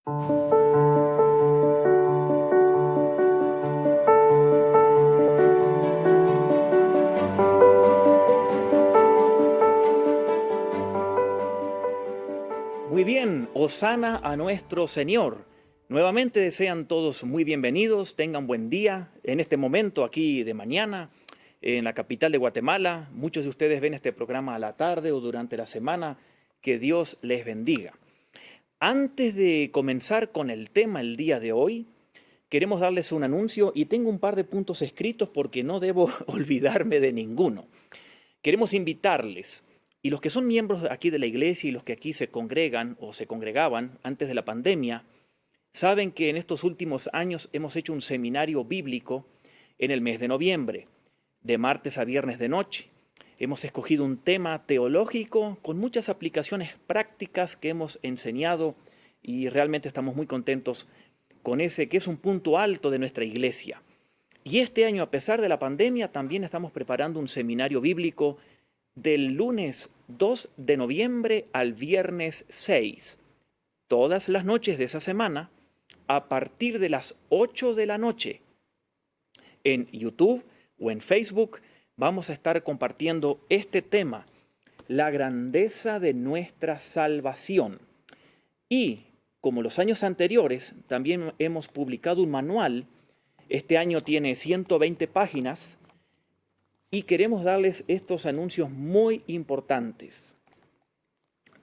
Muy bien, hosana a nuestro Señor. Nuevamente sean todos muy bienvenidos, tengan buen día en este momento aquí de mañana en la capital de Guatemala. Muchos de ustedes ven este programa a la tarde o durante la semana. Que Dios les bendiga. Antes de comenzar con el tema el día de hoy, queremos darles un anuncio y tengo un par de puntos escritos porque no debo olvidarme de ninguno. Queremos invitarles, y los que son miembros aquí de la iglesia y los que aquí se congregan o se congregaban antes de la pandemia, saben que en estos últimos años hemos hecho un seminario bíblico en el mes de noviembre, de martes a viernes de noche. Hemos escogido un tema teológico con muchas aplicaciones prácticas que hemos enseñado y realmente estamos muy contentos con ese que es un punto alto de nuestra iglesia. Y este año, a pesar de la pandemia, también estamos preparando un seminario bíblico del lunes 2 de noviembre al viernes 6. Todas las noches de esa semana, a partir de las 8 de la noche, en YouTube o en Facebook, vamos a estar compartiendo este tema, la grandeza de nuestra salvación. Y, como los años anteriores, también hemos publicado un manual. Este año tiene 120 páginas y queremos darles estos anuncios muy importantes.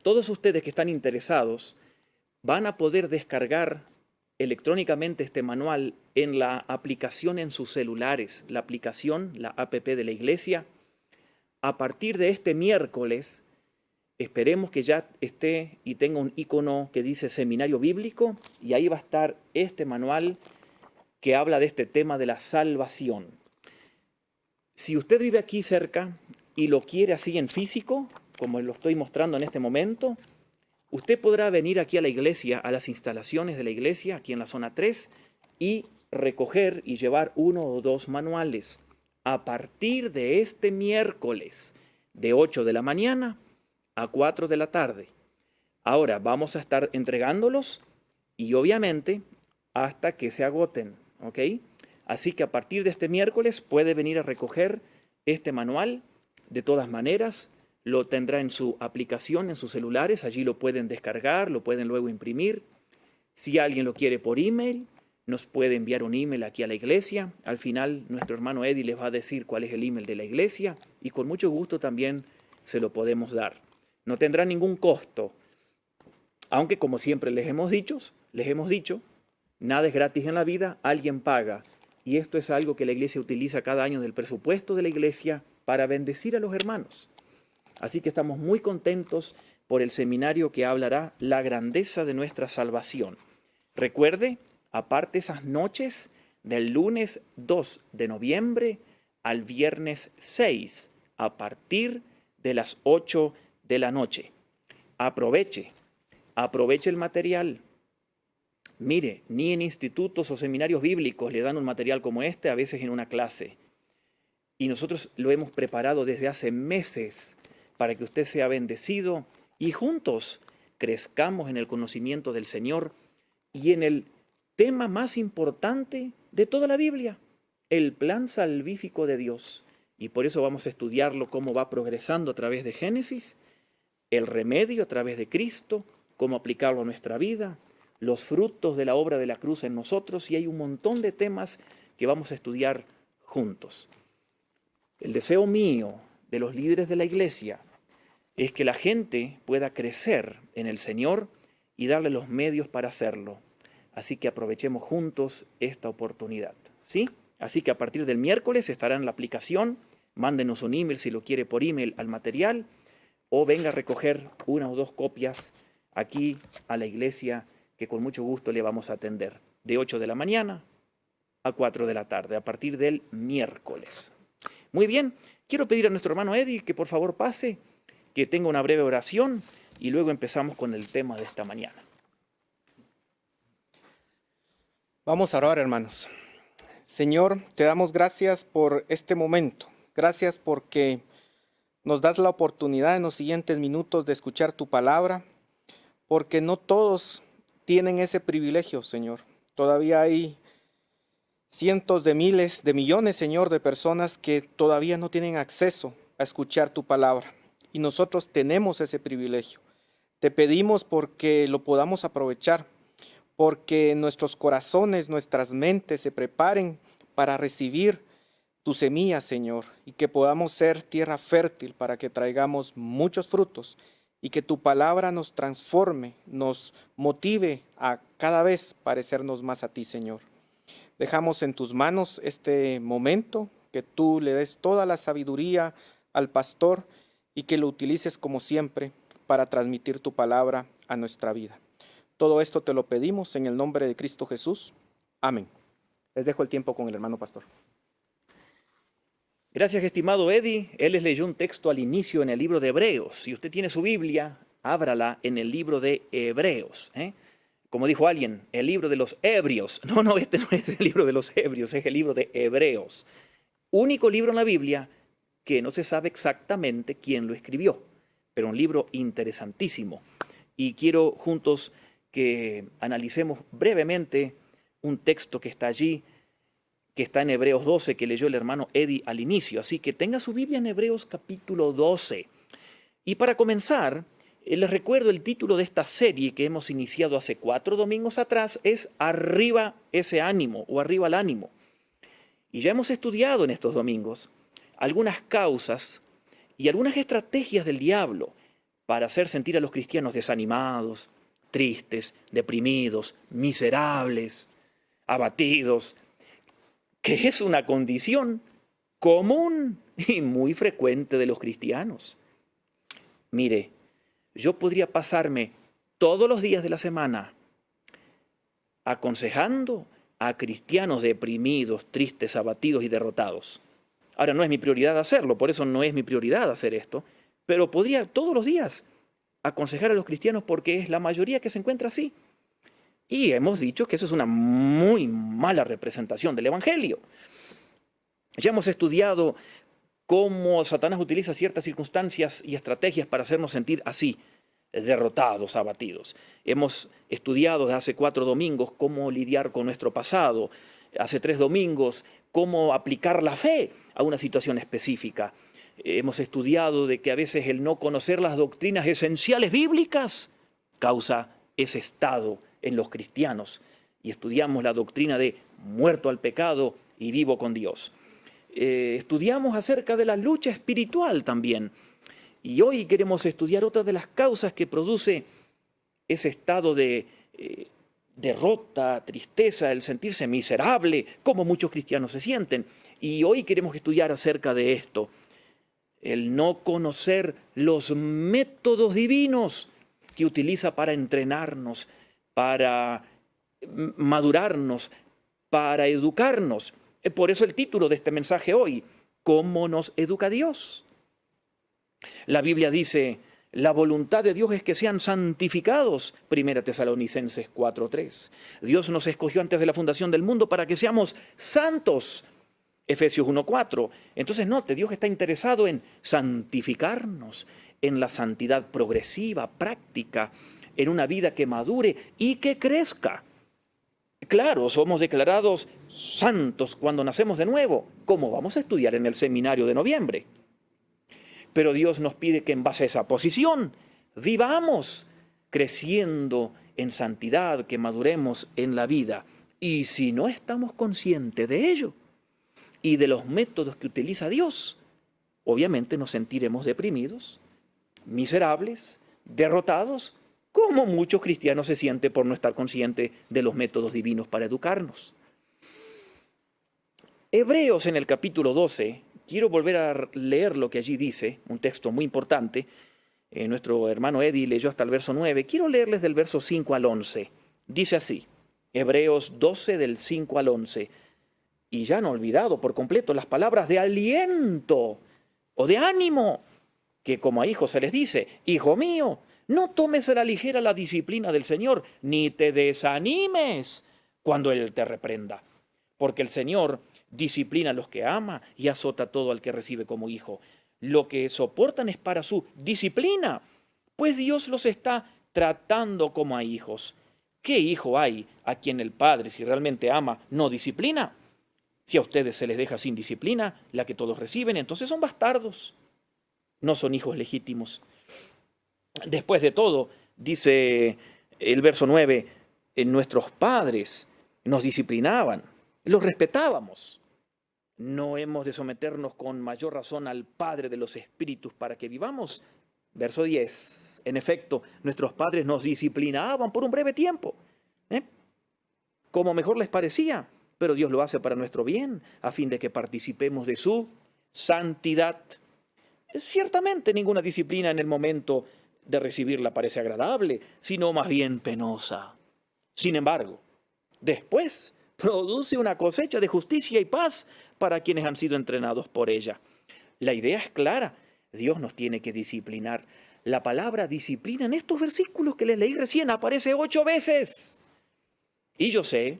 Todos ustedes que están interesados van a poder descargar electrónicamente este manual en la aplicación en sus celulares, la aplicación, la app de la iglesia. A partir de este miércoles, esperemos que ya esté y tenga un icono que dice Seminario Bíblico y ahí va a estar este manual que habla de este tema de la salvación. Si usted vive aquí cerca y lo quiere así en físico, como lo estoy mostrando en este momento, usted podrá venir aquí a la iglesia, a las instalaciones de la iglesia, aquí en la zona 3, y recoger y llevar 1 o 2 manuales a partir de este miércoles, de 8 de la mañana a 4 de la tarde. Ahora vamos a estar entregándolos y obviamente hasta que se agoten, ¿ok? Así que a partir de este miércoles puede venir a recoger este manual. De todas maneras, lo tendrá en su aplicación, en sus celulares. Allí lo pueden descargar, lo pueden luego imprimir. Si alguien lo quiere por email, nos puede enviar un email aquí a la iglesia. Al final, nuestro hermano Eddie les va a decir cuál es el email de la iglesia y con mucho gusto también se lo podemos dar. No tendrá ningún costo. Aunque, como siempre les hemos dicho, nada es gratis en la vida, alguien paga. Y esto es algo que la iglesia utiliza cada año del presupuesto de la iglesia para bendecir a los hermanos. Así que estamos muy contentos por el seminario que hablará la grandeza de nuestra salvación. Recuerde, aparte esas noches del lunes 2 de noviembre al viernes 6, a partir de las 8 de la noche. Aproveche el material. Mire, ni en institutos o seminarios bíblicos le dan un material como este, a veces en una clase. Y nosotros lo hemos preparado desde hace meses para que usted sea bendecido y juntos crezcamos en el conocimiento del Señor y en el tema más importante de toda la Biblia, el plan salvífico de Dios. Y por eso vamos a estudiarlo, cómo va progresando a través de Génesis, el remedio a través de Cristo, cómo aplicarlo a nuestra vida, los frutos de la obra de la cruz en nosotros, y hay un montón de temas que vamos a estudiar juntos. El deseo mío, de los líderes de la iglesia, es que la gente pueda crecer en el Señor y darle los medios para hacerlo. Así que aprovechemos juntos esta oportunidad, ¿sí? Así que a partir del miércoles estará en la aplicación, mándenos un email si lo quiere por email al material, o venga a recoger 1 o 2 copias aquí a la iglesia, que con mucho gusto le vamos a atender, de 8 de la mañana a 4 de la tarde, a partir del miércoles. Muy bien, quiero pedir a nuestro hermano Eddie que por favor pase, que tenga una breve oración y luego empezamos con el tema de esta mañana. Vamos a orar, hermanos. Señor, te damos gracias por este momento. Gracias porque nos das la oportunidad en los siguientes minutos de escuchar tu palabra, porque no todos tienen ese privilegio, Señor. Todavía hay cientos de miles, de millones, Señor, de personas que todavía no tienen acceso a escuchar tu palabra. Y nosotros tenemos ese privilegio. Te pedimos porque lo podamos aprovechar, porque nuestros corazones, nuestras mentes se preparen para recibir tu semilla, Señor, y que podamos ser tierra fértil para que traigamos muchos frutos y que tu palabra nos transforme, nos motive a cada vez parecernos más a ti, Señor. Dejamos en tus manos este momento, que tú le des toda la sabiduría al pastor y que lo utilices como siempre para transmitir tu palabra a nuestra vida. Todo esto te lo pedimos en el nombre de Cristo Jesús. Amén. Les dejo el tiempo con el hermano pastor. Gracias, estimado Eddie. Él les leyó un texto al inicio en el libro de Hebreos. Si usted tiene su Biblia, ábrala en el libro de Hebreos. Como dijo alguien, el libro de los ebrios. No, este no es el libro de los ebrios, es el libro de Hebreos. Único libro en la Biblia que no se sabe exactamente quién lo escribió, pero un libro interesantísimo. Y quiero juntos que analicemos brevemente un texto que está allí, que está en Hebreos 12, que leyó el hermano Eddie al inicio. Así que tenga su Biblia en Hebreos capítulo 12. Y para comenzar, les recuerdo el título de esta serie que hemos iniciado hace 4 domingos atrás, es Arriba ese ánimo o Arriba el ánimo. Y ya hemos estudiado en estos domingos algunas causas y algunas estrategias del diablo para hacer sentir a los cristianos desanimados, tristes, deprimidos, miserables, abatidos, que es una condición común y muy frecuente de los cristianos. Mire, yo podría pasarme todos los días de la semana aconsejando a cristianos deprimidos, tristes, abatidos y derrotados. Ahora, no es mi prioridad hacerlo, por eso no es mi prioridad hacer esto, pero podría todos los días aconsejar a los cristianos porque es la mayoría que se encuentra así. Y hemos dicho que eso es una muy mala representación del Evangelio. Ya hemos estudiado cómo Satanás utiliza ciertas circunstancias y estrategias para hacernos sentir así, derrotados, abatidos. Hemos estudiado desde hace 4 domingos cómo lidiar con nuestro pasado. Hace 3 domingos cómo aplicar la fe a una situación específica. Hemos estudiado de que a veces el no conocer las doctrinas esenciales bíblicas causa ese estado en los cristianos. Y estudiamos la doctrina de muerto al pecado y vivo con Dios. Estudiamos acerca de la lucha espiritual también. Y hoy queremos estudiar otra de las causas que produce ese estado de derrota, tristeza, el sentirse miserable, como muchos cristianos se sienten. Y hoy queremos estudiar acerca de esto. El no conocer los métodos divinos que utiliza para entrenarnos, para madurarnos, para educarnos. Por eso el título de este mensaje hoy, ¿cómo nos educa Dios? La Biblia dice, la voluntad de Dios es que sean santificados, 1 Tesalonicenses 4:3. Dios nos escogió antes de la fundación del mundo para que seamos santos, Efesios 1:4. Entonces note, Dios está interesado en santificarnos, en la santidad progresiva, práctica, en una vida que madure y que crezca. Claro, somos declarados santos cuando nacemos de nuevo, como vamos a estudiar en el seminario de noviembre. Pero Dios nos pide que en base a esa posición vivamos creciendo en santidad, que maduremos en la vida. Y si no estamos conscientes de ello y de los métodos que utiliza Dios, obviamente nos sentiremos deprimidos, miserables, derrotados, como muchos cristianos se sienten por no estar conscientes de los métodos divinos para educarnos. Hebreos en el capítulo 12, quiero volver a leer lo que allí dice, un texto muy importante. Nuestro hermano Eddie leyó hasta el verso 9. Quiero leerles del verso 5 al 11. Dice así, Hebreos 12 del 5 al 11. Y ya han olvidado por completo las palabras de aliento o de ánimo, que como a hijos se les dice, hijo mío, no tomes a la ligera la disciplina del Señor, ni te desanimes cuando Él te reprenda. Porque el Señor disciplina a los que ama y azota a todo al que recibe como hijo. Lo que soportan es para su disciplina, pues Dios los está tratando como a hijos. ¿Qué hijo hay a quien el padre, si realmente ama, no disciplina? Si a ustedes se les deja sin disciplina, la que todos reciben, entonces son bastardos, no son hijos legítimos. Después de todo, dice el verso 9, nuestros padres nos disciplinaban, los respetábamos. ¿No hemos de someternos con mayor razón al Padre de los Espíritus para que vivamos? Verso 10. En efecto, nuestros padres nos disciplinaban por un breve tiempo, como mejor les parecía, pero Dios lo hace para nuestro bien, a fin de que participemos de su santidad. Ciertamente ninguna disciplina en el momento de recibirla parece agradable, sino más bien penosa. Sin embargo, después produce una cosecha de justicia y paz para quienes han sido entrenados por ella. La idea es clara, Dios nos tiene que disciplinar. La palabra disciplina en estos versículos que les leí recién aparece 8 veces. Y yo sé,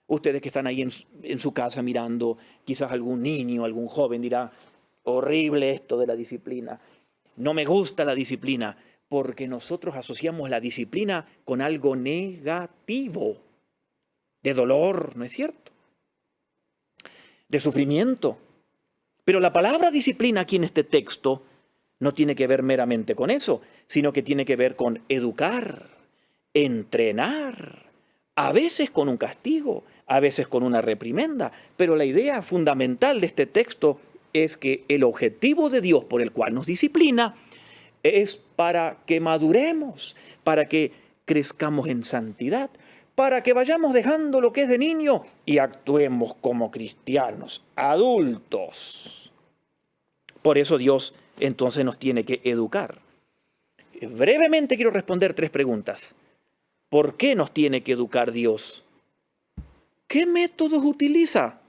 ustedes que están ahí en su casa mirando, quizás algún niño, algún joven dirá, horrible esto de la disciplina. No me gusta la disciplina, porque nosotros asociamos la disciplina con algo negativo, de dolor, ¿no es cierto? De sufrimiento. Pero la palabra disciplina aquí en este texto no tiene que ver meramente con eso, sino que tiene que ver con educar, entrenar, a veces con un castigo, a veces con una reprimenda. Pero la idea fundamental de este texto es que el objetivo de Dios por el cual nos disciplina es para que maduremos, para que crezcamos en santidad, para que vayamos dejando lo que es de niño y actuemos como cristianos, adultos. Por eso Dios entonces nos tiene que educar. Brevemente quiero responder 3 preguntas. ¿Por qué nos tiene que educar Dios? ¿Qué métodos utiliza?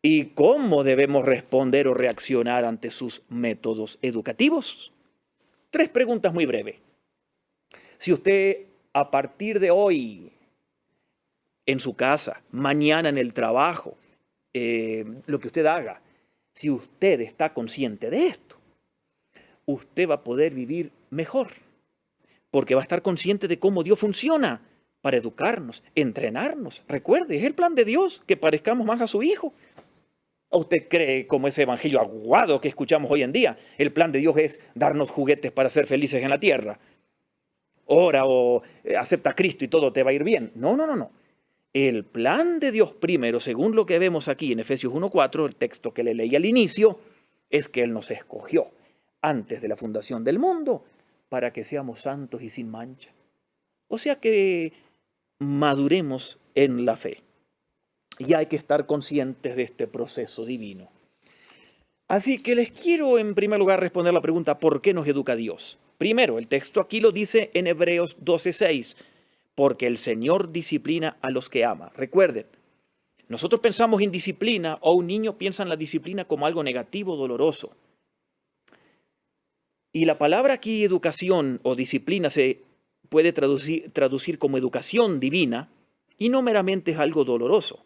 ¿Y cómo debemos responder o reaccionar ante sus métodos educativos? 3 preguntas muy breves. Si usted a partir de hoy, en su casa, mañana en el trabajo, lo que usted haga, si usted está consciente de esto, usted va a poder vivir mejor, porque va a estar consciente de cómo Dios funciona para educarnos, entrenarnos. Recuerde, es el plan de Dios que parezcamos más a su Hijo. ¿O usted cree, como ese evangelio aguado que escuchamos hoy en día, el plan de Dios es darnos juguetes para ser felices en la tierra? Ora o acepta a Cristo y todo te va a ir bien. No, no, no, no. El plan de Dios primero, según lo que vemos aquí en Efesios 1:4, el texto que le leí al inicio, es que Él nos escogió antes de la fundación del mundo para que seamos santos y sin mancha. O sea que maduremos en la fe. Y hay que estar conscientes de este proceso divino. Así que les quiero en primer lugar responder la pregunta, ¿por qué nos educa Dios? Primero, el texto aquí lo dice en Hebreos 12:6, porque el Señor disciplina a los que ama. Recuerden, nosotros pensamos en disciplina o un niño piensa en la disciplina como algo negativo, doloroso. Y la palabra aquí, educación o disciplina, se puede traducir como educación divina y no meramente es algo doloroso,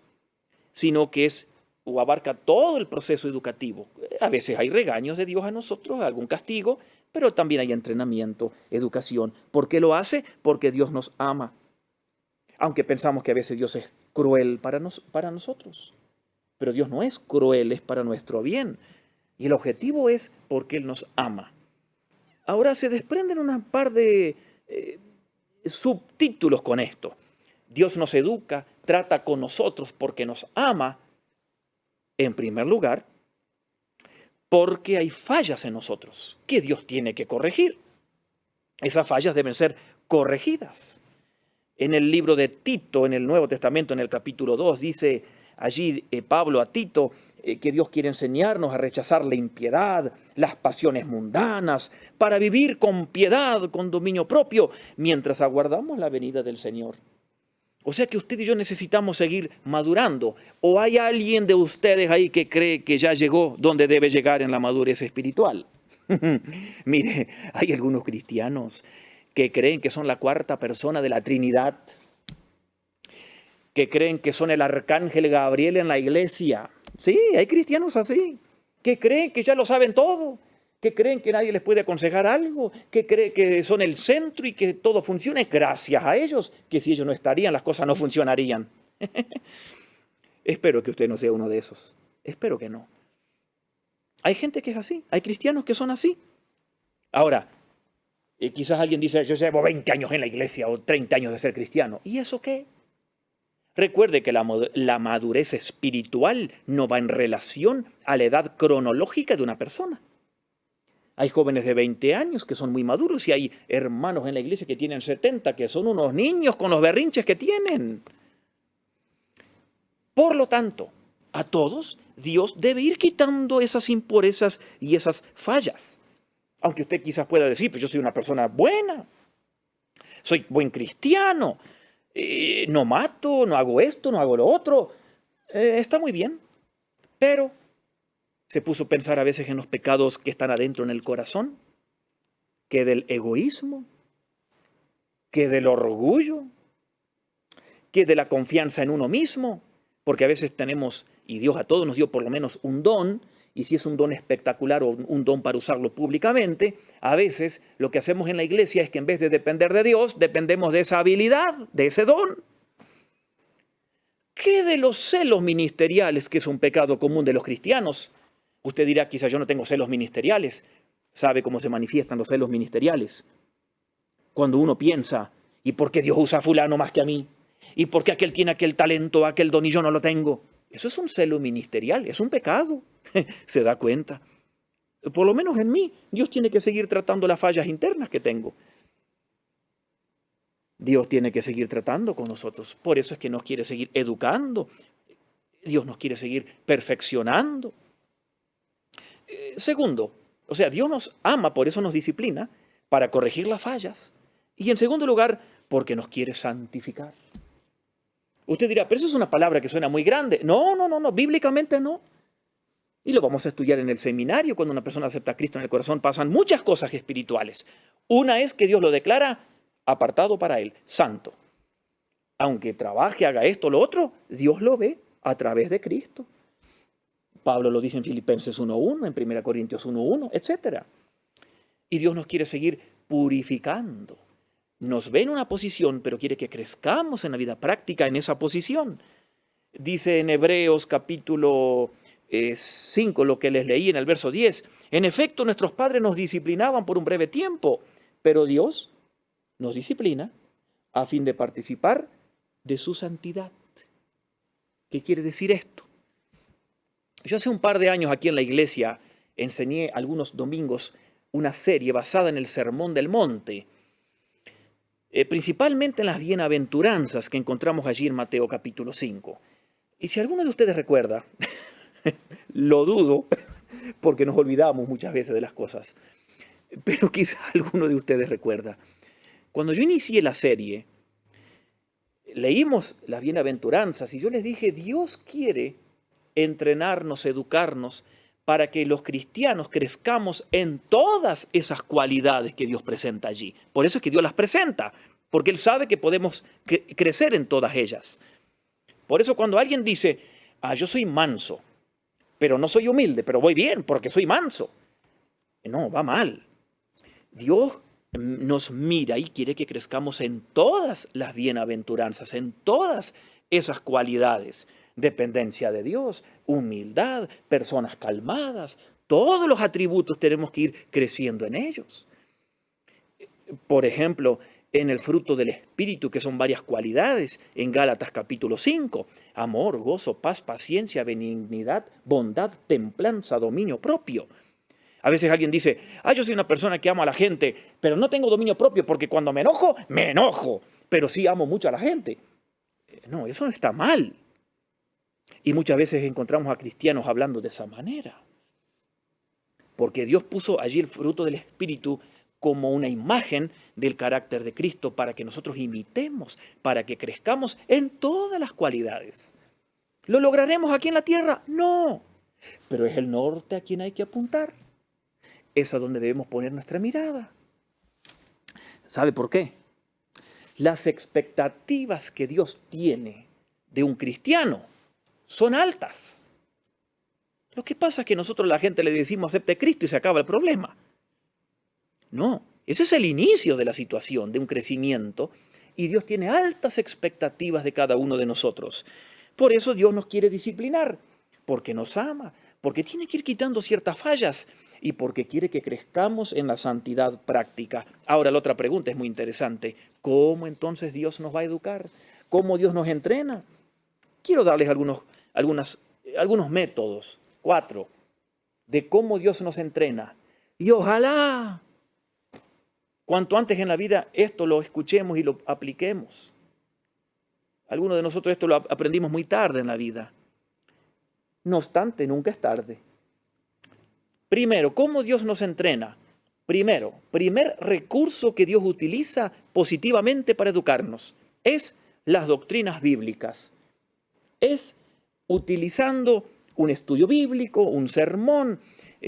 sino que es o abarca todo el proceso educativo. A veces hay regaños de Dios a nosotros, algún castigo, pero también hay entrenamiento, educación. ¿Por qué lo hace? Porque Dios nos ama. Aunque pensamos que a veces Dios es cruel para nosotros. Pero Dios no es cruel, es para nuestro bien. Y el objetivo es porque Él nos ama. Ahora se desprenden un par de subtítulos con esto. Dios nos educa, trata con nosotros porque nos ama. En primer lugar, porque hay fallas en nosotros que Dios tiene que corregir. Esas fallas deben ser corregidas. En el libro de Tito, en el Nuevo Testamento, en el capítulo 2, dice allí Pablo a Tito que Dios quiere enseñarnos a rechazar la impiedad, las pasiones mundanas, para vivir con piedad, con dominio propio, mientras aguardamos la venida del Señor. O sea que usted y yo necesitamos seguir madurando. ¿O hay alguien de ustedes ahí que cree que ya llegó donde debe llegar en la madurez espiritual? Mire, hay algunos cristianos que creen que son la 4ª persona de la Trinidad, que creen que son el arcángel Gabriel en la iglesia. Sí, hay cristianos así, que creen que ya lo saben todo, que creen que nadie les puede aconsejar algo, que creen que son el centro y que todo funcione gracias a ellos, que si ellos no estarían, las cosas no funcionarían. Espero que usted no sea uno de esos. Espero que no. Hay gente que es así, hay cristianos que son así. Ahora, quizás alguien dice, yo llevo 20 años en la iglesia o 30 años de ser cristiano. ¿Y eso qué? Recuerde que la madurez espiritual no va en relación a la edad cronológica de una persona. Hay jóvenes de 20 años que son muy maduros y hay hermanos en la iglesia que tienen 70, que son unos niños con los berrinches que tienen. Por lo tanto, a todos Dios debe ir quitando esas impurezas y esas fallas. Aunque usted quizás pueda decir, pues yo soy una persona buena, soy buen cristiano, no mato, no hago esto, no hago lo otro. Está muy bien, pero se puso a pensar a veces en los pecados que están adentro en el corazón, que del egoísmo, que del orgullo, que de la confianza en uno mismo, porque a veces tenemos, y Dios a todos nos dio por lo menos un don, y si es un don espectacular o un don para usarlo públicamente, a veces lo que hacemos en la iglesia es que en vez de depender de Dios, dependemos de esa habilidad, de ese don. ¿Qué de los celos ministeriales, que es un pecado común de los cristianos? Usted dirá, quizás yo no tengo celos ministeriales. ¿Sabe cómo se manifiestan los celos ministeriales? Cuando uno piensa, ¿y por qué Dios usa a fulano más que a mí? ¿Y por qué aquel tiene aquel talento, aquel don y yo no lo tengo? Eso es un celo ministerial, es un pecado. ¿Se da cuenta? Por lo menos en mí, Dios tiene que seguir tratando las fallas internas que tengo. Dios tiene que seguir tratando con nosotros. Por eso es que nos quiere seguir educando. Dios nos quiere seguir perfeccionando. Segundo, o sea, Dios nos ama, por eso nos disciplina, para corregir las fallas. Y en segundo lugar, porque nos quiere santificar. Usted dirá, pero eso es una palabra que suena muy grande. No, bíblicamente no. Y lo vamos a estudiar en el seminario. Cuando una persona acepta a Cristo en el corazón, pasan muchas cosas espirituales. Una es que Dios lo declara apartado para Él, santo. Aunque trabaje, haga esto, lo otro, Dios lo ve a través de Cristo. Pablo lo dice en Filipenses 1.1, en 1 Corintios 1.1, etc. Y Dios nos quiere seguir purificando. Nos ve en una posición, pero quiere que crezcamos en la vida práctica en esa posición. Dice en Hebreos capítulo 5, lo que les leí en el verso 10. En efecto, nuestros padres nos disciplinaban por un breve tiempo, pero Dios nos disciplina a fin de participar de su santidad. ¿Qué quiere decir esto? Yo hace un par de años aquí en la iglesia enseñé algunos domingos una serie basada en el Sermón del Monte, principalmente en las bienaventuranzas que encontramos allí en Mateo capítulo 5. Y si alguno de ustedes recuerda, lo dudo, porque nos olvidamos muchas veces de las cosas, pero quizás alguno de ustedes recuerda. Cuando yo inicié la serie, leímos las bienaventuranzas y yo les dije, Dios quiere entrenarnos, educarnos, para que los cristianos crezcamos en todas esas cualidades que Dios presenta allí. Por eso es que Dios las presenta, porque Él sabe que podemos crecer en todas ellas. Por eso cuando alguien dice, yo soy manso, pero no soy humilde, pero voy bien porque soy manso. No, va mal. Dios nos mira y quiere que crezcamos en todas las bienaventuranzas, en todas esas cualidades. Dependencia de Dios, humildad, personas calmadas, todos los atributos tenemos que ir creciendo en ellos. Por ejemplo, en el fruto del Espíritu, que son varias cualidades, en Gálatas capítulo 5, amor, gozo, paz, paciencia, benignidad, bondad, templanza, dominio propio. A veces alguien dice, yo soy una persona que amo a la gente, pero no tengo dominio propio porque cuando me enojo, pero sí amo mucho a la gente. No, eso no está mal. Y muchas veces encontramos a cristianos hablando de esa manera. Porque Dios puso allí el fruto del Espíritu como una imagen del carácter de Cristo para que nosotros imitemos, para que crezcamos en todas las cualidades. ¿Lo lograremos aquí en la tierra? No. Pero es el norte a quien hay que apuntar. Es a donde debemos poner nuestra mirada. ¿Sabe por qué? Las expectativas que Dios tiene de un cristiano son altas. Lo que pasa es que nosotros a la gente le decimos acepte a Cristo y se acaba el problema. No, ese es el inicio de la situación, de un crecimiento, y Dios tiene altas expectativas de cada uno de nosotros. Por eso Dios nos quiere disciplinar, porque nos ama, porque tiene que ir quitando ciertas fallas y porque quiere que crezcamos en la santidad práctica. Ahora, la otra pregunta es muy interesante. ¿Cómo entonces Dios nos va a educar? ¿Cómo Dios nos entrena? Quiero darles algunos métodos, 4, de cómo Dios nos entrena. Y ojalá, cuanto antes en la vida, esto lo escuchemos y lo apliquemos. Algunos de nosotros esto lo aprendimos muy tarde en la vida. No obstante, nunca es tarde. Primero, ¿cómo Dios nos entrena? Primero, primer recurso que Dios utiliza positivamente para educarnos es las doctrinas bíblicas. Es utilizando un estudio bíblico, un sermón,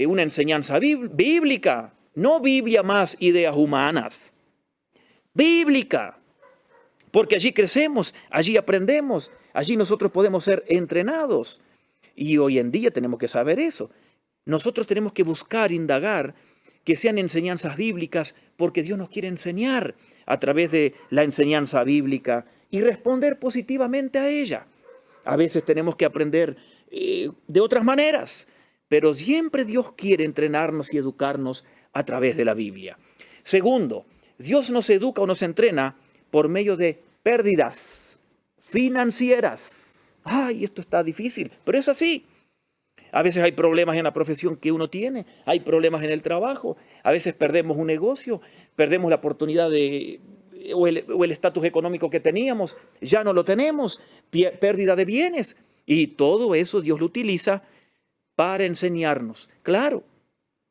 una enseñanza bíblica. No Biblia más ideas humanas. Bíblica. Porque allí crecemos, allí aprendemos, allí nosotros podemos ser entrenados. Y hoy en día tenemos que saber eso. Nosotros tenemos que buscar, indagar, que sean enseñanzas bíblicas, porque Dios nos quiere enseñar a través de la enseñanza bíblica y responder positivamente a ella. A veces tenemos que aprender de otras maneras, pero siempre Dios quiere entrenarnos y educarnos a través de la Biblia. Segundo, Dios nos educa o nos entrena por medio de pérdidas financieras. Ay, esto está difícil, pero es así. A veces hay problemas en la profesión que uno tiene, hay problemas en el trabajo, a veces perdemos un negocio, perdemos la oportunidad o el estatus económico que teníamos, ya no lo tenemos, pérdida de bienes. Y todo eso Dios lo utiliza para enseñarnos. Claro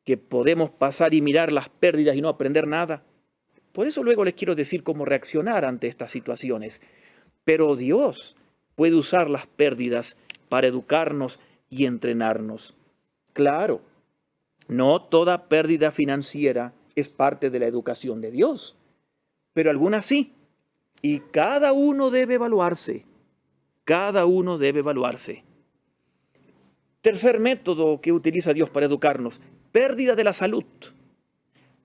que podemos pasar y mirar las pérdidas y no aprender nada. Por eso luego les quiero decir cómo reaccionar ante estas situaciones. Pero Dios puede usar las pérdidas para educarnos y entrenarnos. Claro, no toda pérdida financiera es parte de la educación de Dios, pero algunas sí. Y cada uno debe evaluarse. Cada uno debe evaluarse. Tercer método que utiliza Dios para educarnos, pérdida de la salud.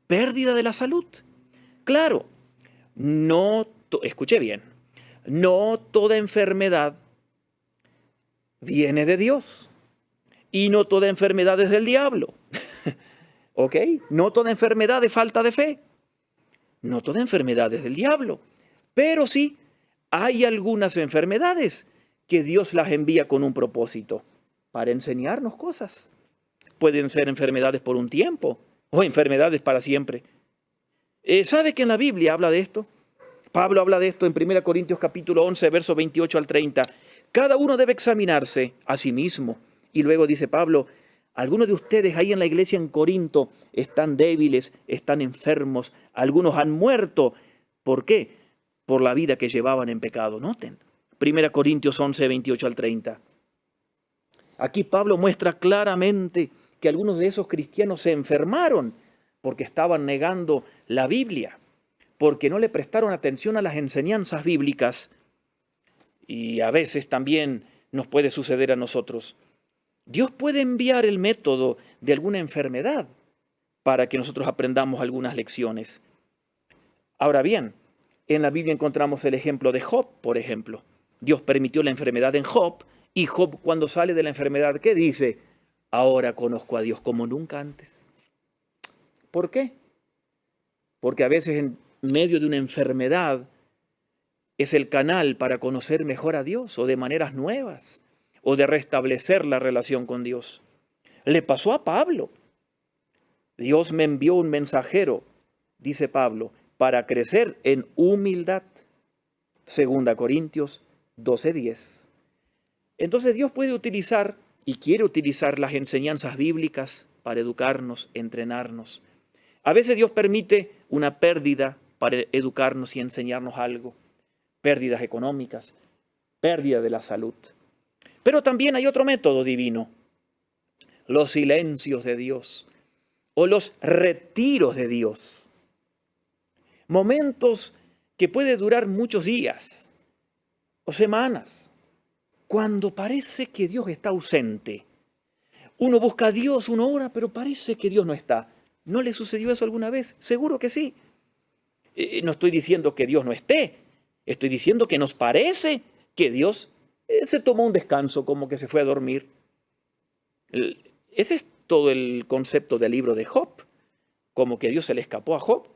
Pérdida de la salud. Claro, escuche bien, no toda enfermedad viene de Dios y no toda enfermedad es del diablo. ¿Ok? No toda enfermedad es falta de fe. No toda enfermedad es del diablo. Pero sí, hay algunas enfermedades que Dios las envía con un propósito, para enseñarnos cosas. Pueden ser enfermedades por un tiempo o enfermedades para siempre. ¿Sabe que en la Biblia habla de esto? Pablo habla de esto en 1 Corintios capítulo 11, versos 28 al 30. Cada uno debe examinarse a sí mismo. Y luego dice Pablo, algunos de ustedes ahí en la iglesia en Corinto están débiles, están enfermos, algunos han muerto. ¿Por qué? Por la vida que llevaban en pecado. Noten, 1 Corintios 11, 28 al 30. Aquí Pablo muestra claramente que algunos de esos cristianos se enfermaron porque estaban negando la Biblia, porque no le prestaron atención a las enseñanzas bíblicas. Y a veces también nos puede suceder a nosotros. Dios puede enviar el método de alguna enfermedad para que nosotros aprendamos algunas lecciones. Ahora bien, en la Biblia encontramos el ejemplo de Job, por ejemplo. Dios permitió la enfermedad en Job, y Job, cuando sale de la enfermedad, ¿qué dice? Ahora conozco a Dios como nunca antes. ¿Por qué? Porque a veces en medio de una enfermedad es el canal para conocer mejor a Dios, o de maneras nuevas, o de restablecer la relación con Dios. Le pasó a Pablo. Dios me envió un mensajero, dice Pablo, para crecer en humildad. 2 Corintios 12:10. Entonces Dios puede utilizar y quiere utilizar las enseñanzas bíblicas para educarnos, entrenarnos. A veces Dios permite una pérdida para educarnos y enseñarnos algo. Pérdidas económicas, pérdida de la salud. Pero también hay otro método divino. Los silencios de Dios o los retiros de Dios. Momentos que pueden durar muchos días o semanas, cuando parece que Dios está ausente, Uno busca a Dios, uno ora, pero parece que Dios no está. ¿No le sucedió eso alguna vez? Seguro que sí. No estoy diciendo que Dios no esté, estoy diciendo que nos parece que Dios se tomó un descanso, como que se fue a dormir. Ese es todo el concepto del libro de Job, como que Dios se le escapó a Job.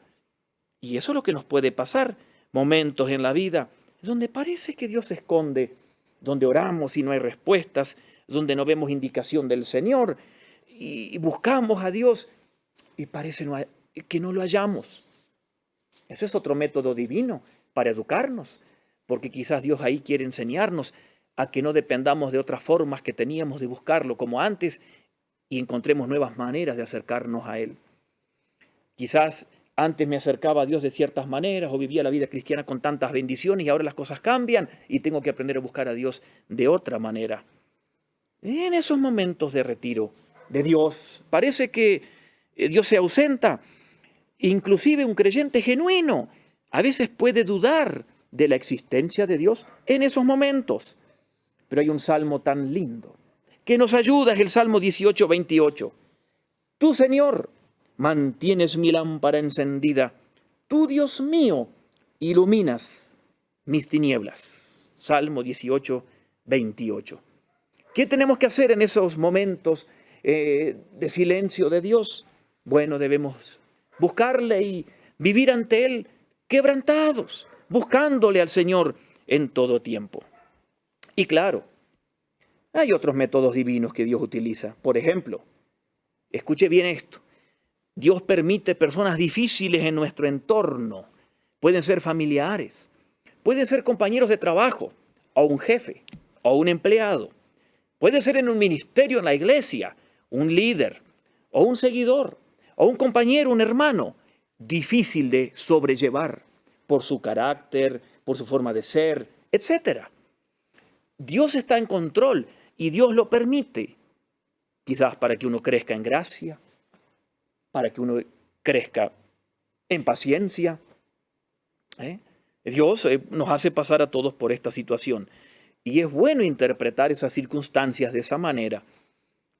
Y eso es lo que nos puede pasar, momentos en la vida donde parece que Dios se esconde, donde oramos y no hay respuestas, donde no vemos indicación del Señor y buscamos a Dios y parece que no lo hallamos. Ese es otro método divino para educarnos, porque quizás Dios ahí quiere enseñarnos a que no dependamos de otras formas que teníamos de buscarlo como antes y encontremos nuevas maneras de acercarnos a Él. Quizás antes me acercaba a Dios de ciertas maneras o vivía la vida cristiana con tantas bendiciones y ahora las cosas cambian y tengo que aprender a buscar a Dios de otra manera. En esos momentos de retiro de Dios, parece que Dios se ausenta. Inclusive un creyente genuino a veces puede dudar de la existencia de Dios en esos momentos. Pero hay un salmo tan lindo que nos ayuda, es el Salmo 18, 28. Tú, Señor, mantienes mi lámpara encendida. Tú, Dios mío, iluminas mis tinieblas. Salmo 18, 28. ¿Qué tenemos que hacer en esos momentos de silencio de Dios? Bueno, debemos buscarle y vivir ante Él quebrantados, buscándole al Señor en todo tiempo. Y claro, hay otros métodos divinos que Dios utiliza. Por ejemplo, escuche bien esto. Dios permite personas difíciles en nuestro entorno. Pueden ser familiares, pueden ser compañeros de trabajo, o un jefe, o un empleado. Puede ser en un ministerio en la iglesia, un líder, o un seguidor, o un compañero, un hermano, difícil de sobrellevar por su carácter, por su forma de ser, etc. Dios está en control y Dios lo permite, quizás para que uno crezca en gracia, para que uno crezca en paciencia. Dios nos hace pasar a todos por esta situación. Y es bueno interpretar esas circunstancias de esa manera,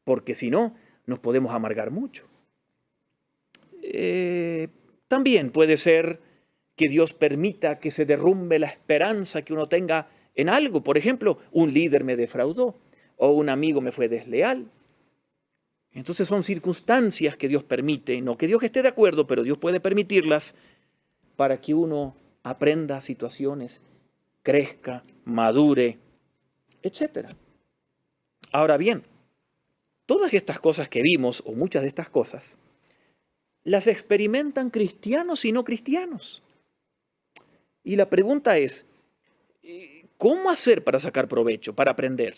porque si no, nos podemos amargar mucho. También puede ser que Dios permita que se derrumbe la esperanza que uno tenga en algo. Por ejemplo, un líder me defraudó o un amigo me fue desleal. Entonces son circunstancias que Dios permite, no que Dios esté de acuerdo, pero Dios puede permitirlas para que uno aprenda situaciones, crezca, madure, etc. Ahora bien, todas estas cosas que vimos, o muchas de estas cosas, las experimentan cristianos y no cristianos. Y la pregunta es, ¿cómo hacer para sacar provecho, para aprender?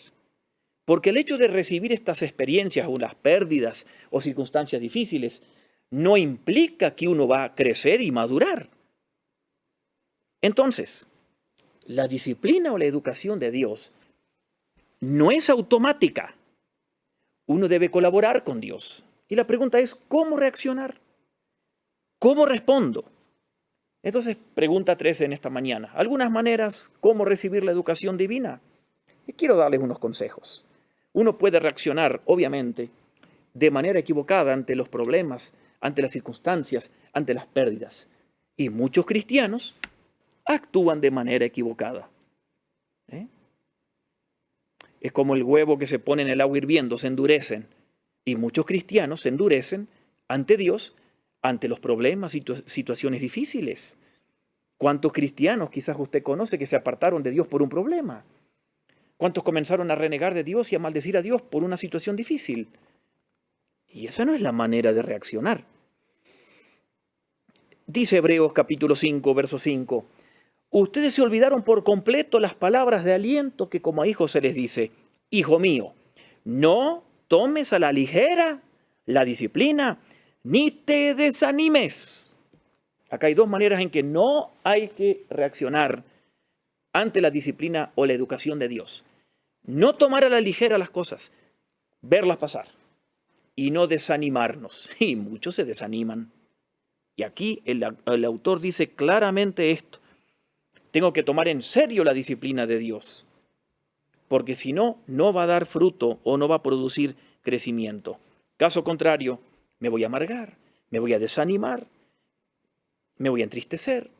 Porque el hecho de recibir estas experiencias o las pérdidas o circunstancias difíciles no implica que uno va a crecer y madurar. Entonces, la disciplina o la educación de Dios no es automática. Uno debe colaborar con Dios. Y la pregunta es, ¿cómo reaccionar? ¿Cómo respondo? Entonces, pregunta 13 en esta mañana. Algunas maneras, ¿cómo recibir la educación divina? Y quiero darles unos consejos. Uno puede reaccionar, obviamente, de manera equivocada ante los problemas, ante las circunstancias, ante las pérdidas. Y muchos cristianos actúan de manera equivocada. Es como el huevo que se pone en el agua hirviendo, se endurecen. Y muchos cristianos se endurecen ante Dios, ante los problemas y situaciones difíciles. ¿Cuántos cristianos quizás usted conoce que se apartaron de Dios por un problema? ¿Cuántos comenzaron a renegar de Dios y a maldecir a Dios por una situación difícil? Y esa no es la manera de reaccionar. Dice Hebreos capítulo 5, verso 5. Ustedes se olvidaron por completo las palabras de aliento que como a hijos se les dice. Hijo mío, no tomes a la ligera la disciplina, ni te desanimes. Acá hay dos maneras en que no hay que reaccionar ante la disciplina o la educación de Dios. No tomar a la ligera las cosas, verlas pasar y no desanimarnos. Y muchos se desaniman. Y aquí el autor dice claramente esto. Tengo que tomar en serio la disciplina de Dios, porque si no, no va a dar fruto o no va a producir crecimiento. Caso contrario, me voy a amargar, me voy a desanimar, me voy a entristecer,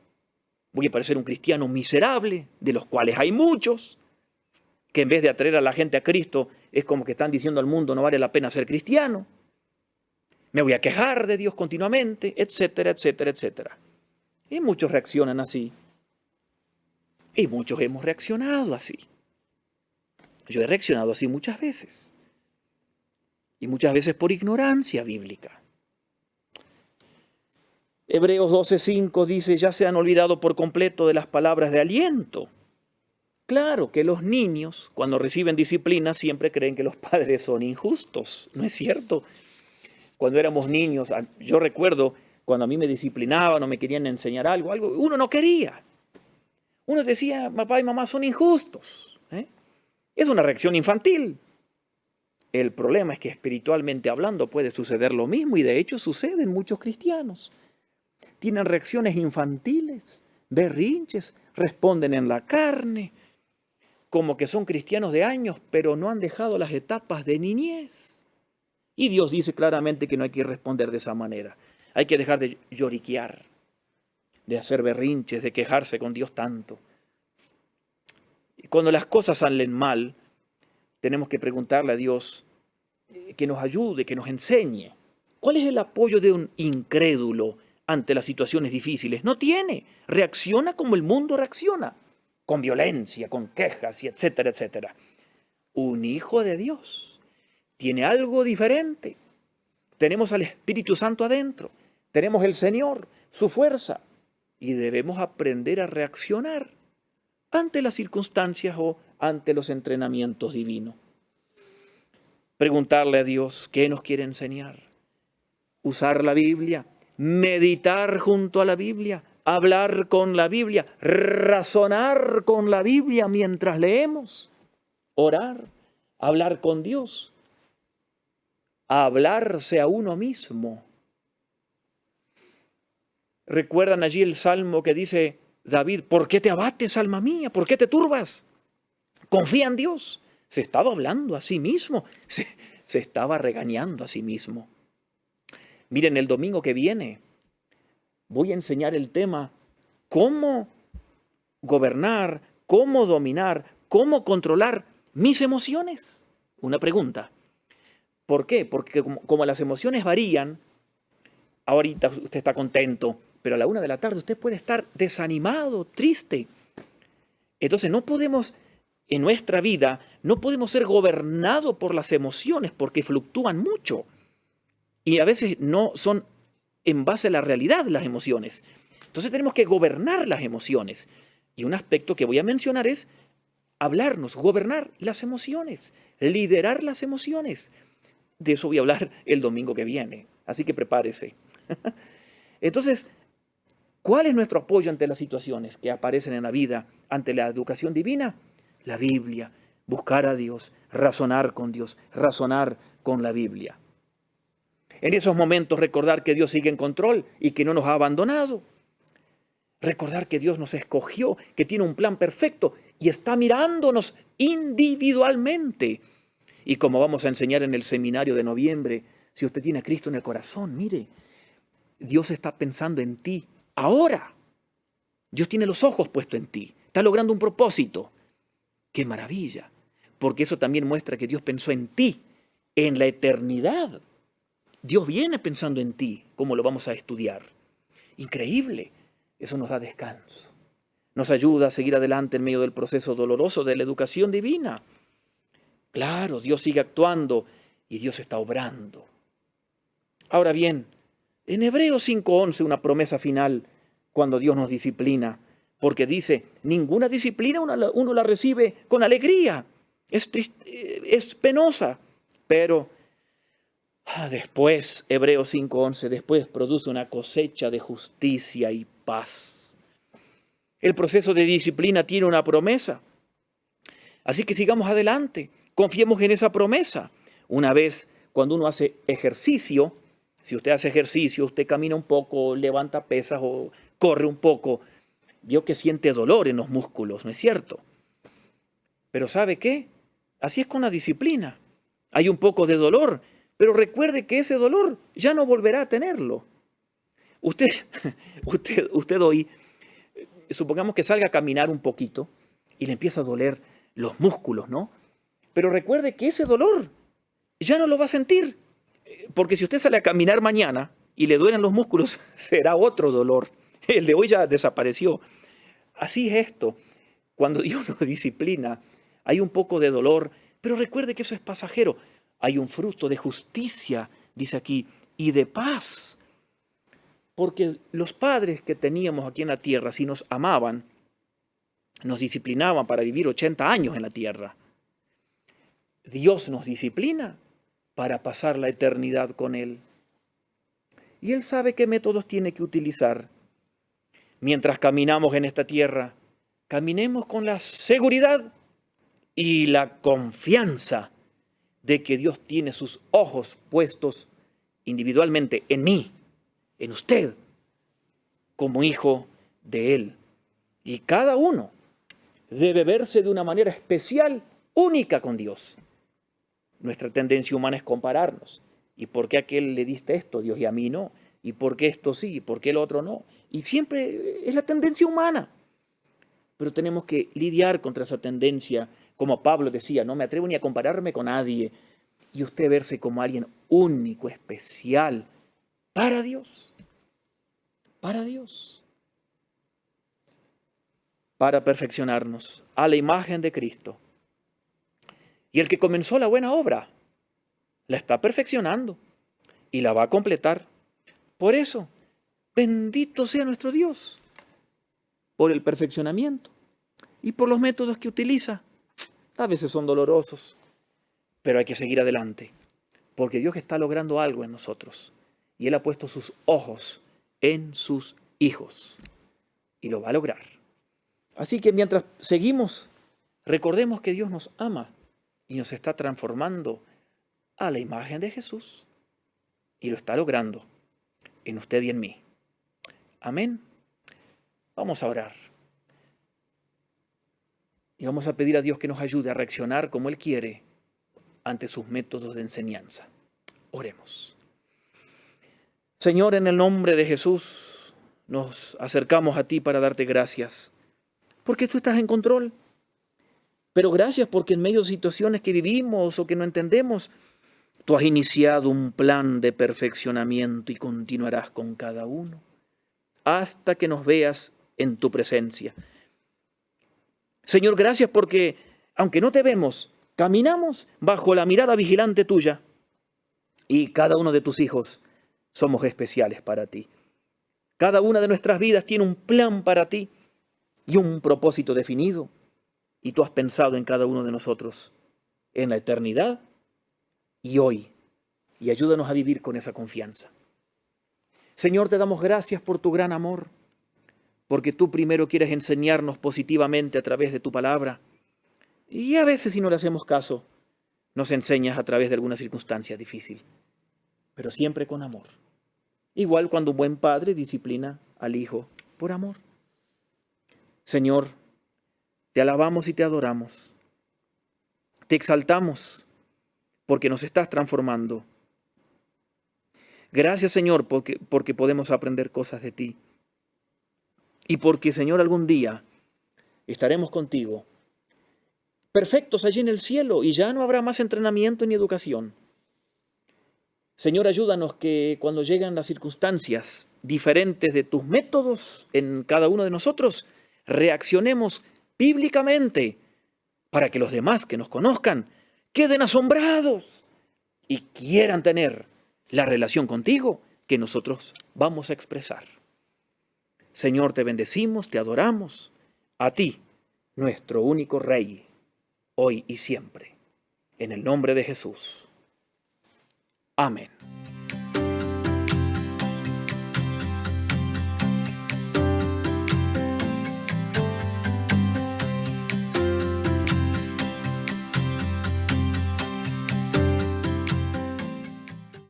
voy a parecer un cristiano miserable, de los cuales hay muchos, que en vez de atraer a la gente a Cristo, es como que están diciendo al mundo no vale la pena ser cristiano. Me voy a quejar de Dios continuamente, etcétera, etcétera, etcétera. Y muchos reaccionan así. Y muchos hemos reaccionado así. Yo he reaccionado así muchas veces. Y muchas veces por ignorancia bíblica. Hebreos 12:5 dice, ya se han olvidado por completo de las palabras de aliento. Claro que los niños, cuando reciben disciplina, siempre creen que los padres son injustos. ¿No es cierto? Cuando éramos niños, yo recuerdo cuando a mí me disciplinaban o me querían enseñar algo, uno no quería. Uno decía, papá y mamá son injustos. Es una reacción infantil. El problema es que espiritualmente hablando puede suceder lo mismo y de hecho sucede en muchos cristianos. Tienen reacciones infantiles, berrinches, responden en la carne, como que son cristianos de años, pero no han dejado las etapas de niñez. Y Dios dice claramente que no hay que responder de esa manera. Hay que dejar de lloriquear, de hacer berrinches, de quejarse con Dios tanto. Y cuando las cosas salen mal, tenemos que preguntarle a Dios que nos ayude, que nos enseñe. ¿Cuál es el apoyo de un incrédulo ante las situaciones difíciles? No tiene. Reacciona como el mundo reacciona. Con violencia, con quejas y etcétera, etcétera. Un hijo de Dios tiene algo diferente. Tenemos al Espíritu Santo adentro. Tenemos el Señor, su fuerza. Y debemos aprender a reaccionar ante las circunstancias o ante los entrenamientos divinos. Preguntarle a Dios qué nos quiere enseñar. Usar la Biblia, meditar junto a la Biblia, hablar con la Biblia, razonar con la Biblia mientras leemos, orar, hablar con Dios, hablarse a uno mismo. ¿Recuerdan allí el salmo que dice David, ¿por qué te abates, alma mía? ¿Por qué te turbas? Confía en Dios. Se estaba hablando a sí mismo, se estaba regañando a sí mismo. Miren, el domingo que viene voy a enseñar el tema cómo gobernar, cómo dominar, cómo controlar mis emociones. Una pregunta. ¿Por qué? Porque como las emociones varían, ahorita usted está contento, pero a la 1 de la tarde usted puede estar desanimado, triste. Entonces no podemos, en nuestra vida, no podemos ser gobernados por las emociones porque fluctúan mucho. Y a veces no son en base a la realidad las emociones. Entonces tenemos que gobernar las emociones. Y un aspecto que voy a mencionar es hablarnos, gobernar las emociones, liderar las emociones. De eso voy a hablar el domingo que viene. Así que prepárese. Entonces, ¿cuál es nuestro apoyo ante las situaciones que aparecen en la vida, ante la educación divina? La Biblia, buscar a Dios, razonar con Dios, razonar con la Biblia. En esos momentos recordar que Dios sigue en control y que no nos ha abandonado. Recordar que Dios nos escogió, que tiene un plan perfecto y está mirándonos individualmente. Y como vamos a enseñar en el seminario de noviembre, si usted tiene a Cristo en el corazón, mire, Dios está pensando en ti ahora. Dios tiene los ojos puestos en ti. Está logrando un propósito. ¡Qué maravilla! Porque eso también muestra que Dios pensó en ti, en la eternidad. Dios viene pensando en ti, como lo vamos a estudiar. Increíble. Eso nos da descanso. Nos ayuda a seguir adelante en medio del proceso doloroso de la educación divina. Claro, Dios sigue actuando y Dios está obrando. Ahora bien, en Hebreos 5:11 una promesa final cuando Dios nos disciplina, porque dice, ninguna disciplina uno la recibe con alegría, es penosa, pero después, Hebreos 5:11, después produce una cosecha de justicia y paz. El proceso de disciplina tiene una promesa. Así que sigamos adelante, confiemos en esa promesa. Una vez, cuando uno hace ejercicio, si usted hace ejercicio, usted camina un poco, levanta pesas o corre un poco, vio que siente dolor en los músculos, ¿no es cierto? Pero ¿sabe qué? Así es con la disciplina. hay un poco de dolor, pero recuerde que ese dolor ya no volverá a tenerlo. Usted hoy, supongamos que salga a caminar un poquito y le empieza a doler los músculos, ¿no? Pero recuerde que ese dolor ya no lo va a sentir, porque si usted sale a caminar mañana y le duelen los músculos, será otro dolor. El de hoy ya desapareció. Así es esto. Cuando Dios nos disciplina, hay un poco de dolor, pero recuerde que eso es pasajero. Hay un fruto de justicia, dice aquí, y de paz. Porque los padres que teníamos aquí en la tierra, si nos amaban, nos disciplinaban para vivir 80 años en la tierra. Dios nos disciplina para pasar la eternidad con Él. Y Él sabe qué métodos tiene que utilizar. Mientras caminamos en esta tierra, caminemos con la seguridad y la confianza de que Dios tiene sus ojos puestos individualmente en mí, en usted, como hijo de Él. Y cada uno debe verse de una manera especial, única con Dios. Nuestra tendencia humana es compararnos. ¿Y por qué a aquel le diste esto, Dios, y a mí no? ¿Y por qué esto sí? ¿Y por qué el otro no? Y siempre es la tendencia humana. Pero tenemos que lidiar contra esa tendencia, como Pablo decía, no me atrevo ni a compararme con nadie. Y usted verse como alguien único, especial, para Dios. Para Dios. Para perfeccionarnos a la imagen de Cristo. Y el que comenzó la buena obra, la está perfeccionando y la va a completar. Por eso, bendito sea nuestro Dios, por el perfeccionamiento y por los métodos que utiliza. A veces son dolorosos, pero hay que seguir adelante, porque Dios está logrando algo en nosotros. Y Él ha puesto sus ojos en sus hijos, y lo va a lograr. Así que mientras seguimos, recordemos que Dios nos ama y nos está transformando a la imagen de Jesús. Y lo está logrando en usted y en mí. Amén. Vamos a orar. Y vamos a pedir a Dios que nos ayude a reaccionar como Él quiere ante sus métodos de enseñanza. Oremos. Señor, en el nombre de Jesús, nos acercamos a ti para darte gracias, porque tú estás en control. Pero gracias porque en medio de situaciones que vivimos o que no entendemos, tú has iniciado un plan de perfeccionamiento y continuarás con cada uno hasta que nos veas en tu presencia. Señor, gracias porque, aunque no te vemos, caminamos bajo la mirada vigilante tuya y cada uno de tus hijos somos especiales para ti. Cada una de nuestras vidas tiene un plan para ti y un propósito definido. Y tú has pensado en cada uno de nosotros, en la eternidad y hoy. Y ayúdanos a vivir con esa confianza. Señor, te damos gracias por tu gran amor, porque tú primero quieres enseñarnos positivamente a través de tu palabra. Y a veces, si no le hacemos caso, nos enseñas a través de alguna circunstancia difícil, pero siempre con amor. Igual cuando un buen padre disciplina al hijo por amor. Señor, te alabamos y te adoramos. Te exaltamos porque nos estás transformando. Gracias, Señor, porque podemos aprender cosas de ti. Y porque, Señor, algún día estaremos contigo, perfectos allí en el cielo, y ya no habrá más entrenamiento ni educación. Señor, ayúdanos que cuando lleguen las circunstancias diferentes de tus métodos en cada uno de nosotros, reaccionemos bíblicamente, para que los demás que nos conozcan queden asombrados y quieran tener la relación contigo que nosotros vamos a expresar. Señor, te bendecimos, te adoramos, a ti, nuestro único Rey, hoy y siempre, en el nombre de Jesús. Amén.